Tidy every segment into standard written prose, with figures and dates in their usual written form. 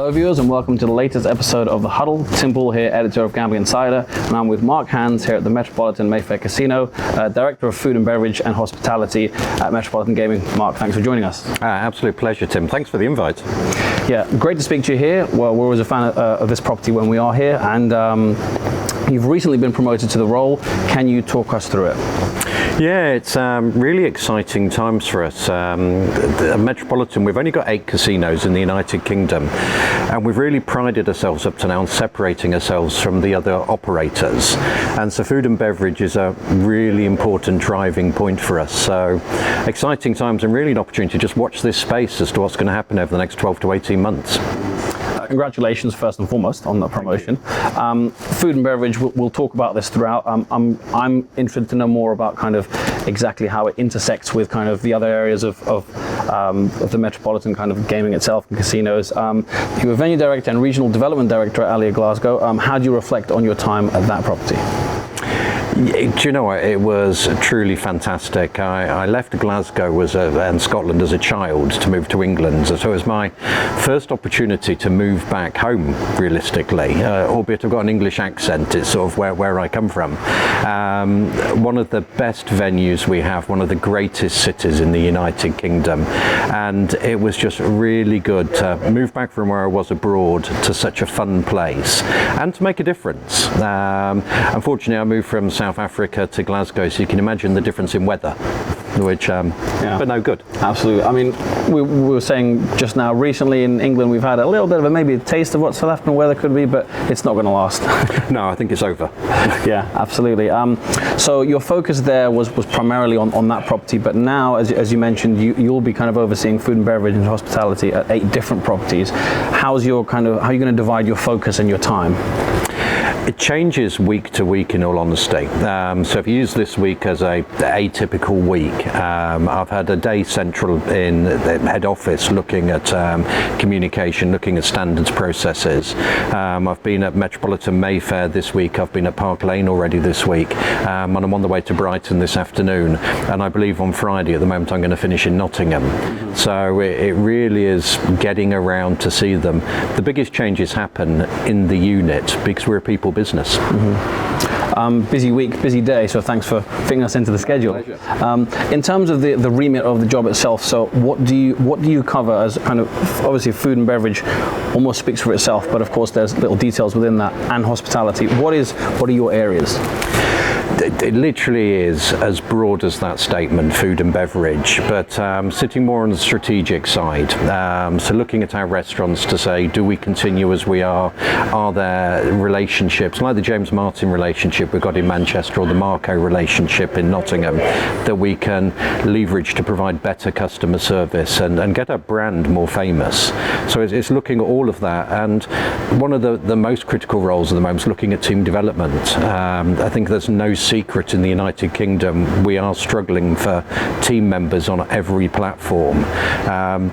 Hello viewers and welcome to the latest episode of the Huddle. Tim Poole here, editor of Gambling Insider, and I'm with Mark Hands here at the Metropolitan Mayfair Casino, Director of Food and Beverage and Hospitality at Metropolitan Gaming. Mark, thanks for joining us. Absolute pleasure, Tim. Thanks for the invite. Yeah, great to speak to you here. Well, we're always a fan of this property when we are here, and you've recently been promoted to the role. Can you talk us through it? Yeah, it's really exciting times for us. At Metropolitan, we've only got 8 casinos in the United Kingdom, and we've really prided ourselves up to now on separating ourselves from the other operators. And so food and beverage is a really important driving point for us. So exciting times and really an opportunity to just watch this space as to what's going to happen over the next 12 to 18 months. Congratulations first and foremost on the promotion. Food and beverage, we'll talk about this throughout. I'm interested to know more about kind of exactly how it intersects with kind of the other areas of the Metropolitan kind of gaming itself and casinos. You were venue director and regional development director at Alea Glasgow. How do you reflect on your time at that property? Do you know what? It was truly fantastic. I left Glasgow and Scotland as a child to move to England, so it was my first opportunity to move back home, realistically, albeit I've got an English accent. It's sort of where I come from. One of the best venues we have, one of the greatest cities in the United Kingdom, and it was just really good to move back from where I was abroad to such a fun place and to make a difference. Unfortunately, I moved from South Africa to Glasgow, so you can imagine the difference in weather, which but no good. Absolutely. I mean, we were saying just now, recently in England we've had a little bit of maybe a taste of what South African weather could be, but it's not going to last. No, I think it's over. Yeah, absolutely. So your focus there was primarily on that property, but now, as you mentioned, you'll be kind of overseeing food and beverage and hospitality at 8 different properties. How are you going to divide your focus and your time? It changes week to week, in all honesty. So if you use this week as a atypical week, I've had a day central in the head office looking at communication, looking at standards processes. I've been at Metropolitan Mayfair this week. I've been at Park Lane already this week, and I'm on the way to Brighton this afternoon. And I believe on Friday, at the moment, I'm going to finish in Nottingham. Mm-hmm. So it really is getting around to see them. The biggest changes happen in the unit because we're a people business. Mm-hmm. Busy week, busy day, so thanks for fitting us into the schedule. In terms of the remit of the job itself, so what do you cover as kind of, obviously food and beverage almost speaks for itself, but of course there's little details within that, and hospitality. What are your areas? It literally is as broad as that statement, food and beverage, but sitting more on the strategic side. So looking at our restaurants to say, do we continue as we are? Are there relationships, like the James Martin relationship we've got in Manchester, or the Marco relationship in Nottingham, that we can leverage to provide better customer service and get our brand more famous? So it's looking at all of that, and one of the most critical roles at the moment is looking at team development. I think there's no secret in the United Kingdom, we are struggling for team members on every platform.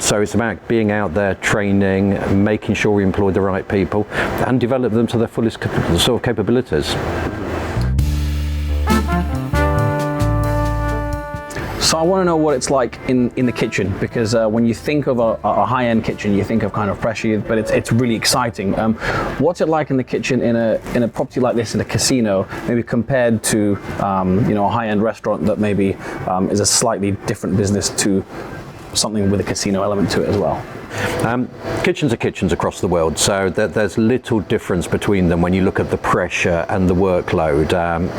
So it's about being out there, training, making sure we employ the right people and develop them to their fullest sort of capabilities. So I want to know what it's like in the kitchen, because when you think of a high-end kitchen, you think of kind of pressure, but it's really exciting. What's it like in the kitchen in a property like this, in a casino, maybe compared to a high-end restaurant that maybe is a slightly different business to something with a casino element to it as well? Kitchens are kitchens across the world, so there's little difference between them when you look at the pressure and the workload.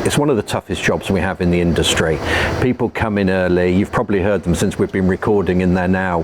It's one of the toughest jobs we have in the industry. People come in early, you've probably heard them since we've been recording in there now,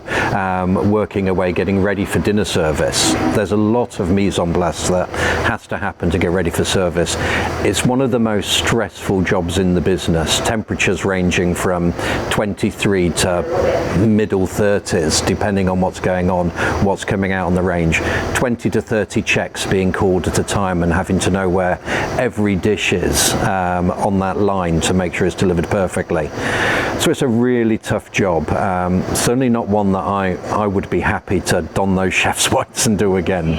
working away, getting ready for dinner service. There's a lot of mise en place that has to happen to get ready for service. It's one of the most stressful jobs in the business, temperatures ranging from 23 to middle 30s, depending on what's going on, what's coming out on the range. 20 to 30 checks being called at a time and having to know where every dish is on that line to make sure it's delivered perfectly. So it's a really tough job. Certainly not one that I would be happy to don those chef's whites and do again.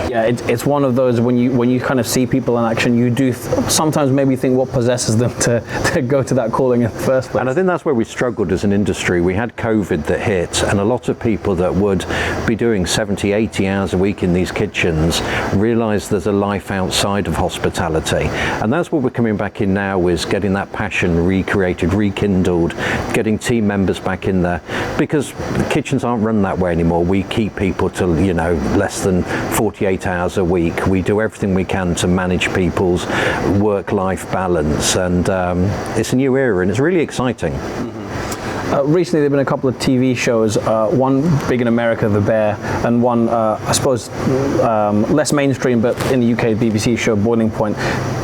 Yeah, it's one of those, when you kind of see people in action, you do sometimes maybe think what possesses them to go to that calling in the first place. And I think that's where we struggled as an industry. We had COVID Brexit hit, and a lot of people that would be doing 70, 80 hours a week in these kitchens realised there's a life outside of hospitality. And that's what we're coming back in now, is getting that passion recreated, rekindled, getting team members back in there, because the kitchens aren't run that way anymore. We keep people to, less than 48 hours a week. We do everything we can to manage people's work-life balance, and it's a new era and it's really exciting. Recently, there have been a couple of TV shows, one big in America, The Bear, and one, I suppose, less mainstream, but in the UK, BBC show, Boiling Point.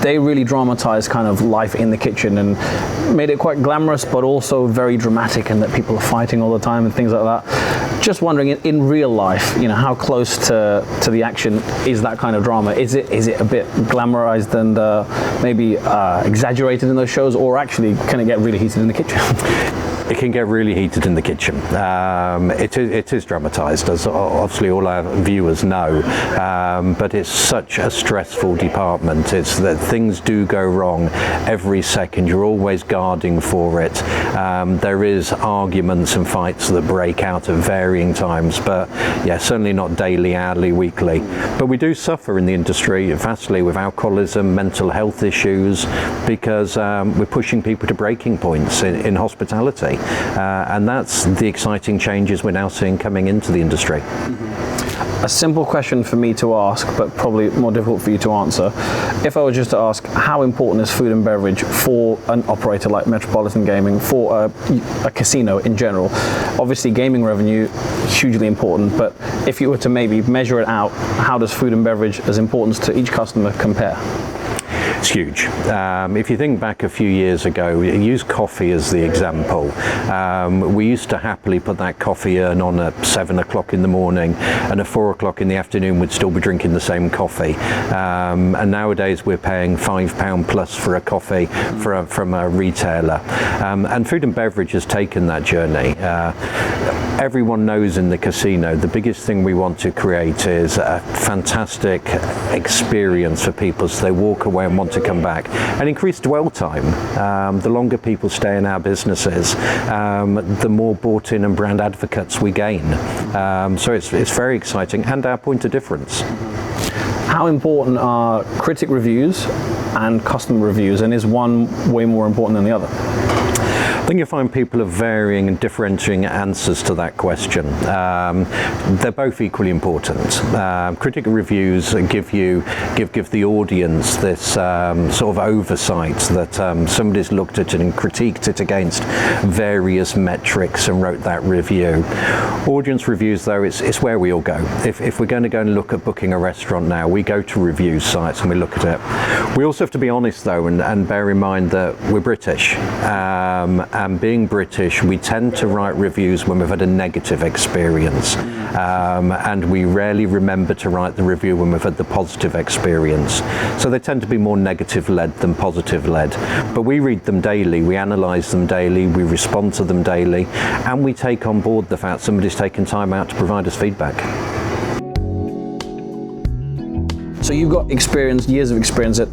They really dramatized kind of life in the kitchen and made it quite glamorous, but also very dramatic, and that people are fighting all the time and things like that. Just wondering, in real life, how close to the action is that kind of drama? Is it a bit glamorized and maybe exaggerated in those shows, or actually can it get really heated in the kitchen? It can get really heated in the kitchen. It is dramatised, as obviously all our viewers know, but it's such a stressful department. It's that things do go wrong every second. You're always guarding for it. There is arguments and fights that break out at varying times, but yeah, certainly not daily, hourly, weekly. But we do suffer in the industry vastly with alcoholism, mental health issues, because we're pushing people to breaking points in hospitality. And that's the exciting changes we're now seeing coming into the industry. A simple question for me to ask, but probably more difficult for you to answer. If I were just to ask, how important is food and beverage for an operator like Metropolitan Gaming, for a casino in general? Obviously, gaming revenue, hugely important, but if you were to maybe measure it out, how does food and beverage as importance to each customer compare? It's huge. If you think back a few years ago, use coffee as the example. We used to happily put that coffee urn on at 7 o'clock in the morning, and at 4 o'clock in the afternoon we'd still be drinking the same coffee. And nowadays we're paying £5 plus for a coffee from a retailer. And food and beverage has taken that journey. Everyone knows in the casino the biggest thing we want to create is a fantastic experience for people, so they walk away and want to come back, and increase dwell time. The longer people stay in our businesses, the more bought in and brand advocates we gain. So it's very exciting, and our point of difference. How important are critic reviews and customer reviews, and is one way more important than the other? I think you'll find people are varying and differentiating answers to that question. They're both equally important. Critic reviews give the audience this sort of oversight that somebody's looked at it and critiqued it against various metrics and wrote that review. Audience reviews, though, it's where we all go. If we're going to go and look at booking a restaurant now, we go to review sites and we look at it. We also have to be honest, though, and bear in mind that we're British. And being British, we tend to write reviews when we've had a negative experience, and we rarely remember to write the review when we've had the positive experience. So they tend to be more negative-led than positive-led. But we read them daily, we analyse them daily, we respond to them daily, and we take on board the fact somebody's taken time out to provide us feedback. So you've got years of experience at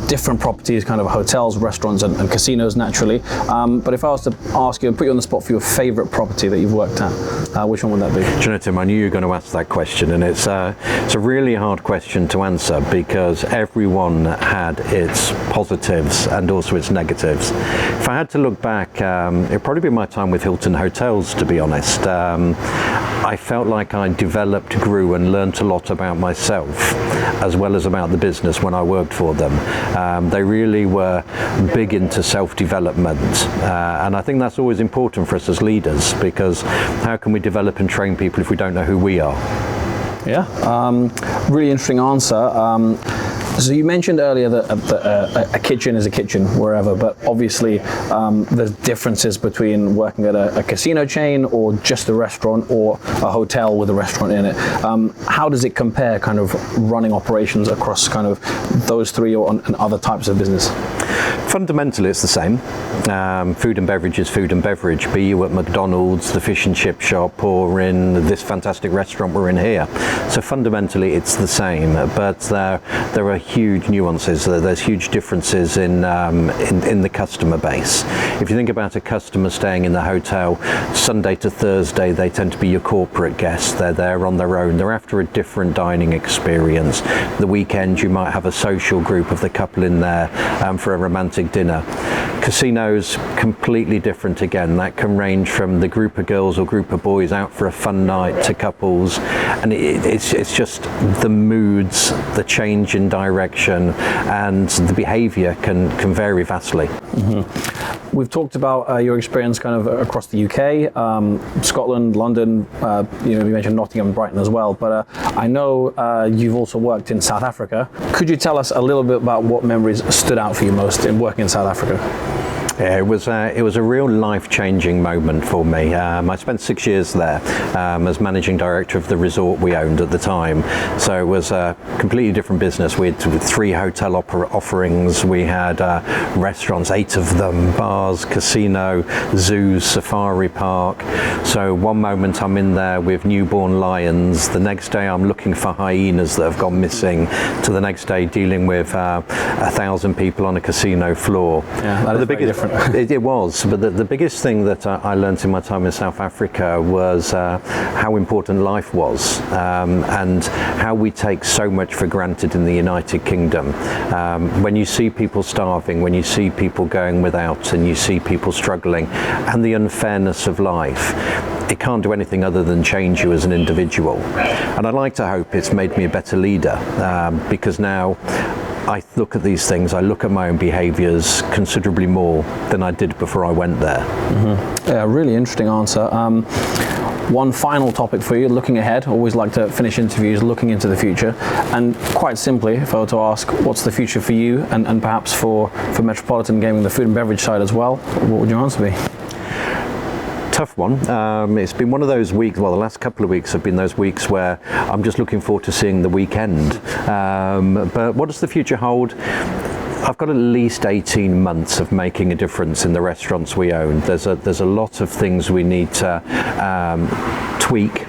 different properties, kind of hotels, restaurants, and casinos, naturally. But if I was to ask you and put you on the spot for your favourite property that you've worked at, which one would that be? Do you know, Tim, I knew you were going to ask that question, and it's a really hard question to answer because everyone had its positives and also its negatives. If I had to look back, it'd probably be my time with Hilton Hotels, to be honest. I felt like I developed, grew, and learnt a lot about myself, as well as about the business when I worked for them. They really were big into self-development, and I think that's always important for us as leaders, because how can we develop and train people if we don't know who we are? Yeah, really interesting answer. So you mentioned earlier that a kitchen is a kitchen wherever, but obviously there's differences between working at a casino chain or just a restaurant or a hotel with a restaurant in it. How does it compare, kind of running operations across kind of those three and other types of business? Fundamentally, it's the same. Food and beverage is food and beverage. Be you at McDonald's, the fish and chip shop, or in this fantastic restaurant we're in here. So fundamentally, it's the same. But there are huge nuances. There's huge differences in the customer base. If you think about a customer staying in the hotel, Sunday to Thursday, they tend to be your corporate guests. They're there on their own. They're after a different dining experience. The weekend, you might have a social group of the couple in there for a romantic dinner. Casinos, completely different again. That can range from the group of girls or group of boys out for a fun night to couples, and it's just the moods, the change in direction, and the behaviour can vary vastly. Mm-hmm. We've talked about your experience kind of across the UK, Scotland, London, you mentioned Nottingham and Brighton as well, but I know you've also worked in South Africa. Could you tell us a little bit about what memories stood out for you most in working in South Africa? Yeah, it was a real life-changing moment for me. I spent 6 years there as managing director of the resort we owned at the time. So it was a completely different business. We had 3 hotel offerings. We had restaurants, 8 of them, bars, casino, zoos, safari park. So one moment I'm in there with newborn lions. The next day I'm looking for hyenas that have gone missing. To the next day dealing with 1,000 people on a casino floor. Yeah, that is very different. It was, but the biggest thing that I learned in my time in South Africa was how important life was, and how we take so much for granted in the United Kingdom. When you see people starving, when you see people going without, and you see people struggling, and the unfairness of life, it can't do anything other than change you as an individual. And I'd like to hope it's made me a better leader, because now I look at these things, I look at my own behaviours considerably more than I did before I went there. Mm-hmm. Yeah, really interesting answer. One final topic for you, looking ahead. Always like to finish interviews looking into the future. And quite simply, if I were to ask, what's the future for you and perhaps for Metropolitan Gaming, the food and beverage side as well, what would your answer be? Tough one. It's been one of those weeks, well, the last couple of weeks have been those weeks where I'm just looking forward to seeing the weekend. But what does the future hold? I've got at least 18 months of making a difference in the restaurants we own. There's a lot of things we need to tweak,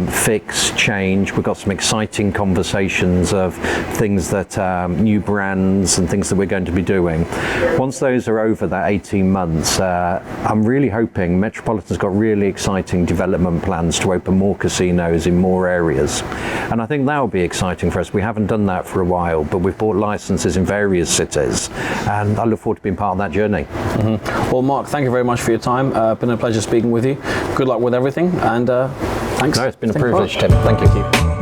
fix, change. We've got some exciting conversations of things that new brands and things that we're going to be doing. Once those are over, that 18 months, I'm really hoping Metropolitan's got really exciting development plans to open more casinos in more areas. And I think that will be exciting for us. We haven't done that for a while, but we've bought licenses in various cities, and I look forward to being part of that journey. Mm-hmm. Well, Mark, thank you very much for your time. Been a pleasure speaking with you. Good luck with everything, and thanks. No, it's been a privilege, Tim. Thank you.